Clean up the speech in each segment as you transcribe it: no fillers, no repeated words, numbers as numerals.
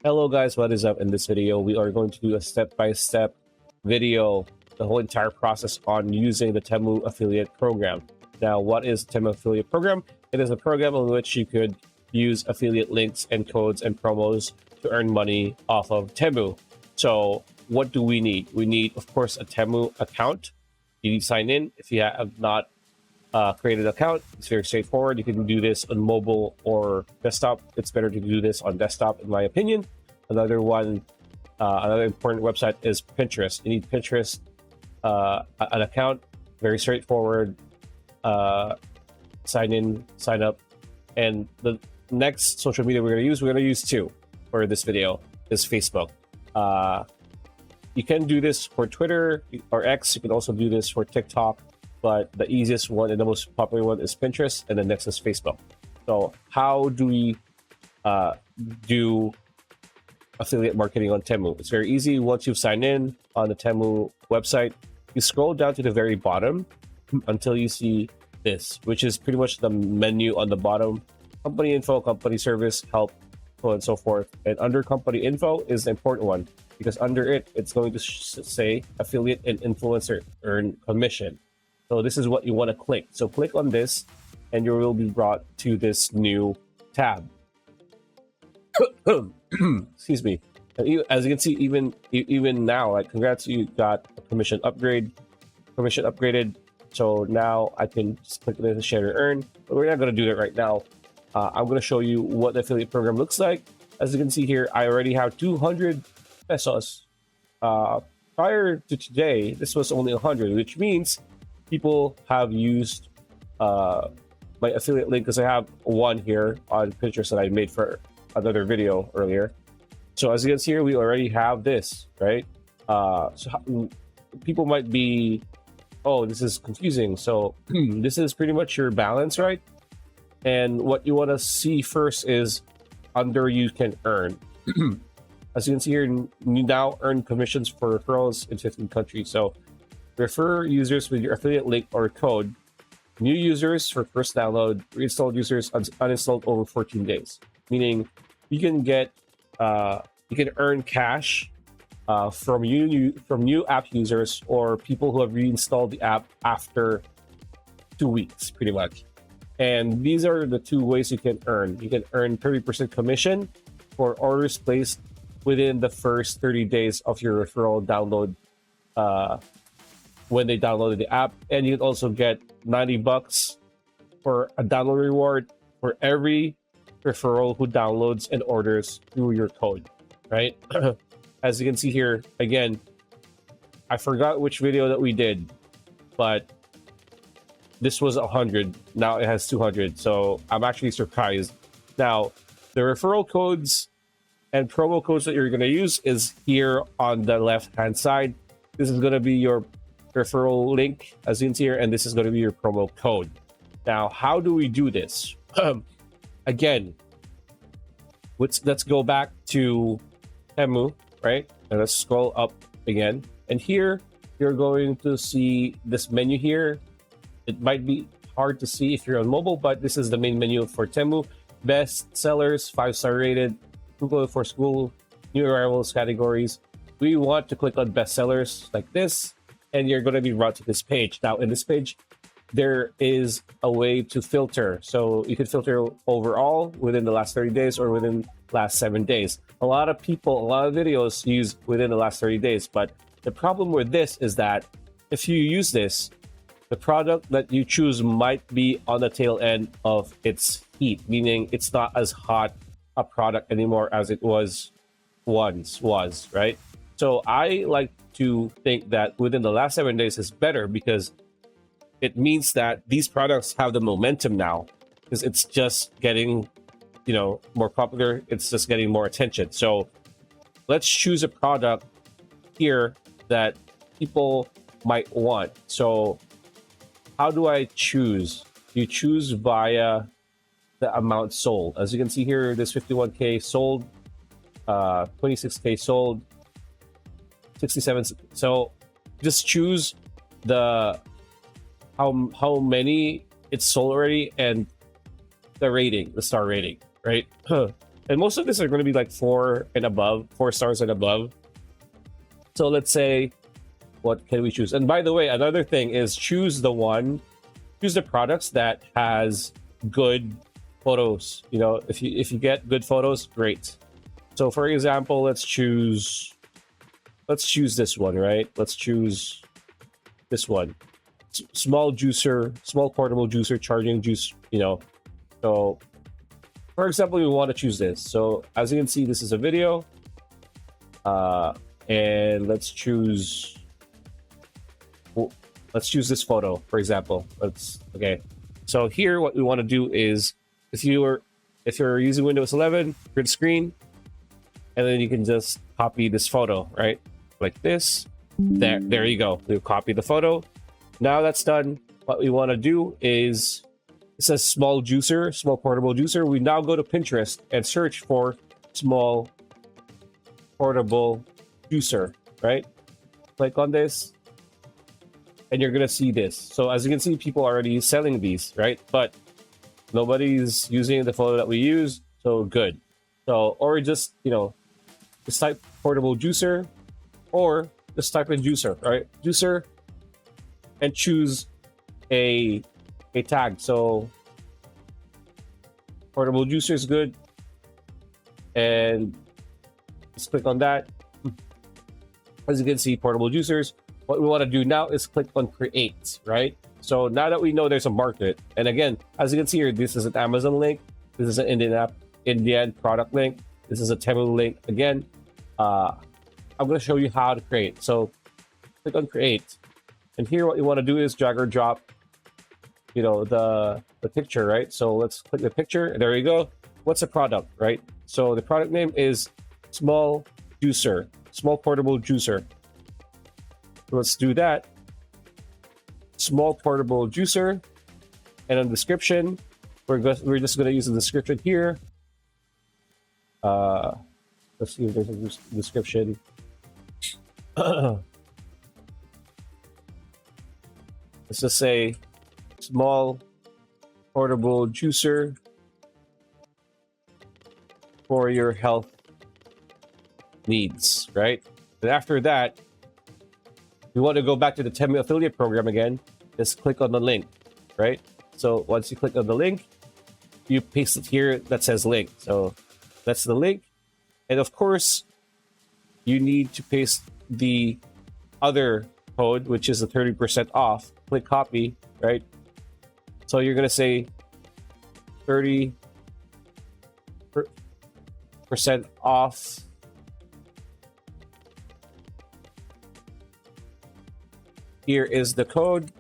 Hello guys, what is up? In this video, we are going to do a step-by-step video, the whole entire process on using the Temu affiliate program. Now, what is Temu affiliate program? It is a program in which you could use affiliate links and codes and promos to earn money off of Temu. So what do we need? We need, of course, a Temu account. You need to sign in. If you have not created an account, it's very straightforward. You can do this on mobile or desktop. It's better to do this on desktop, in my opinion. Another important website is Pinterest. You need Pinterest, an account, very straightforward. Sign in, sign up, and the next social media we're going to use two for this video is Facebook. You can do this for Twitter or X. You can also do this for TikTok, but the easiest one and the most popular one is Pinterest, and the next is Facebook. So how do we do affiliate marketing on Temu? It's very easy. Once you've signed in on the Temu website, you scroll down to the very bottom until you see this, which is pretty much the menu on the bottom. Company info, company service, help, so on and so forth. And under company info is the important one, because under it, it's going to say affiliate and influencer earn commission. So this is what you want to click. So click on this and you will be brought to this new tab. Excuse me. As you can see, even now, like, congrats, you got a permission upgraded. So now I can just click this, share and earn, but we're not going to do that right now. I'm going to show you what the affiliate program looks like. As you can see here, I already have 200 pesos. Prior to today, this was only 100, which means people have used my affiliate link, because I have one here on Pinterest that I made for another video earlier. So as you can see here, we already have this, right? People might be, oh, this is confusing. So this is pretty much your balance, right? And what you want to see first is under you can earn. As you can see here, you now earn commissions for referrals in 15 countries. So refer users with your affiliate link or code. New users for first download, reinstalled users uninstalled over 14 days. Meaning you can get, you can earn cash from new app users or people who have reinstalled the app after 2 weeks, pretty much. And these are the two ways you can earn. You can earn 30% commission for orders placed within the first 30 days of your referral download, when they downloaded the app. And you can also get $90 for a download reward for every referral who downloads and orders through your code, right? As you can see here, again, I forgot which video that we did, but this was 100. Now it has 200. So I'm actually surprised. Now, the referral codes and promo codes that you're going to use is here on the left-hand side. This is going to be your referral link, as you can see here, and this is going to be your promo code. Now, how do we do this? Again, let's go back to Temu, right? And let's scroll up again. And here, you're going to see this menu here. It might be hard to see if you're on mobile, but this is the main menu for Temu. Best sellers, 5-star rated, Google for school, new arrivals categories. We want to click on best sellers like this, and you're going to be brought to this page. Now, in this page, there is a way to filter. So you can filter overall within the last 30 days or within last 7 days. A lot of people, a lot of videos use within the last 30 days. But the problem with this is that if you use this, the product that you choose might be on the tail end of its heat, meaning it's not as hot a product anymore as it once was, right? So I like to think that within the last 7 days is better, because it means that these products have the momentum now, because it's just getting, more popular. It's just getting more attention. So let's choose a product here that people might want. So how do I choose? You choose via the amount sold. As you can see here, this 51K sold, 26K sold, 67. So just choose the how many it's sold already and the rating, the star rating, right? And most of these are going to be like 4 and above, 4 stars and above. So let's say, what can we choose? And by the way, another thing is choose the products that has good photos. You know, if you get good photos, great. So for example, let's choose this one, right? Let's choose this one. Small portable juicer, charging juice, you know. So for example, we want to choose this. So as you can see, this is a video. And let's choose this photo, for example. Okay. So here, what we want to do is, if you're using Windows 11, print screen, and then you can just copy this photo, right? Like this. There you go. We'll copy the photo. Now that's done. What we want to do is, it says small portable juicer. We now go to Pinterest and search for small portable juicer, right? Click on this, and you're gonna see this. So as you can see, people are already selling these, right? But nobody's using the photo that we use, so good. So, or just, you know, just type portable juicer, or just type in juicer, right? Juicer, and choose a tag. So portable juicer is good, and just click on that. As you can see, portable juicers. What we want to do now is click on create, right? So now that we know there's a market, and again, as you can see here, this is an Amazon link, this is an Indian product link, this is a Temu link. Again, I'm going to show you how to create. So click on create, and here what you want to do is drag or drop, you know, the picture, right? So let's click the picture, and there you go. What's the product, right? So the product name is small portable juicer. Let's do that. Small portable juicer, and in description, we're just going to use the description here. Let's see if there's a description. Let's just say small portable juicer for your health needs, right? And after that, we want to go back to the Temu affiliate program again. Just click on the link, right? So once you click on the link, you paste it here that says link. So that's the link. And of course, you need to paste the other code, which is the 30% off. Click copy, right? So you're going to say 30% off. Here is the code,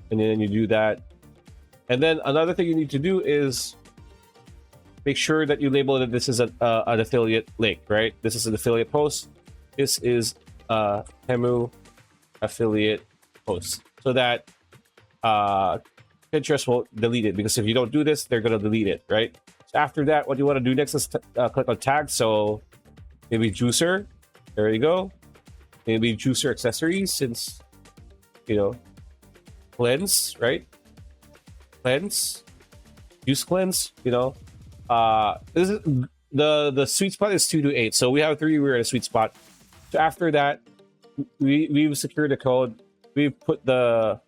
and then you do that. And then another thing you need to do is make sure that you label that this is an affiliate link, right? This is an affiliate post. This is a Temu affiliate post, so that Pinterest won't delete it, because if you don't do this, they're going to delete it, right? So after that, what you want to do next is click on tag. So maybe juicer, there you go. Maybe juicer accessories, since, you know, cleanse, right? Cleanse, juice cleanse, you know. This is the sweet spot is 2 to 8, so we have 3. We're in a sweet spot. So after that, we've secured the code. We put the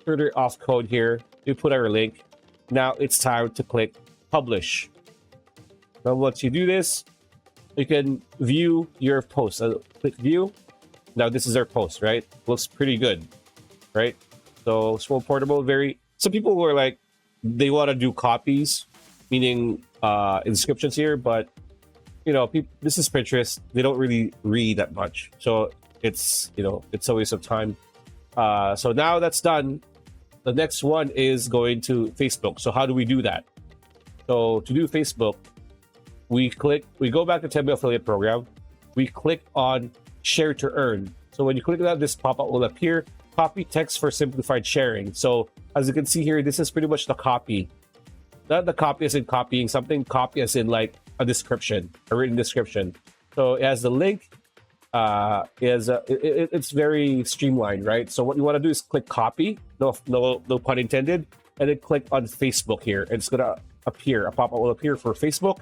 further off code here. We put our link. Now it's time to click publish. Now once you do this, you can view your post. Click view. Now this is our post, right? Looks pretty good, right? So small portable, some people were like, they want to do copies, meaning inscriptions here, but you know, this is Pinterest. They don't really read that much, so it's, you know, it's a waste of time. So now that's done. The next one is going to Facebook. So how do we do that? So to do Facebook, we go back to Temu affiliate program. We click on share to earn. So when you click that, this pop-up will appear. Copy text for simplified sharing. So as you can see here, this is pretty much the copy. Not the copy as in copying something, copy as in like a description, a written description. So it has the link. It's very streamlined, right? So what you want to do is click copy, no pun intended, and then click on Facebook here. And it's gonna appear, a pop-up will appear for Facebook.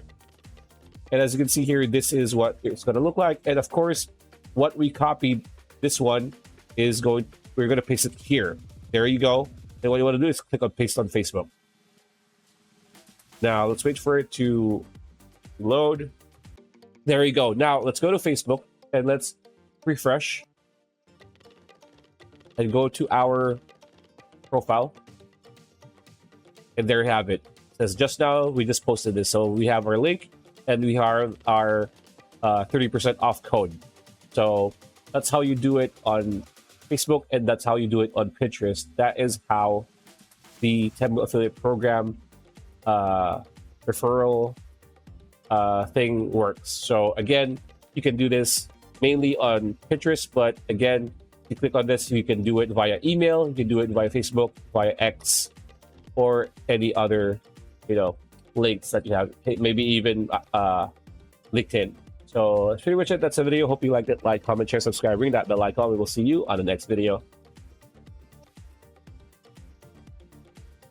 And as you can see here, this is what it's going to look like. And of course, what we copied, this one is we're going to paste it here. There you go. And what you want to do is click on paste on Facebook. Now let's wait for it to load. There you go. Now let's go to Facebook and let's refresh and go to our profile. And there you have it. It says just now we just posted this. So we have our link and we have our 30% off code. So that's how you do it on Facebook, and that's how you do it on Pinterest. That is how the Temu affiliate program referral thing works. So again, you can do this mainly on Pinterest, but again, if you click on this, you can do it via email, you can do it via Facebook, via X, or any other, links that you have, maybe even LinkedIn. So that's pretty much it. That's the video. Hope you liked it. Like, comment, share, subscribe, ring that bell icon. We will see you on the next video.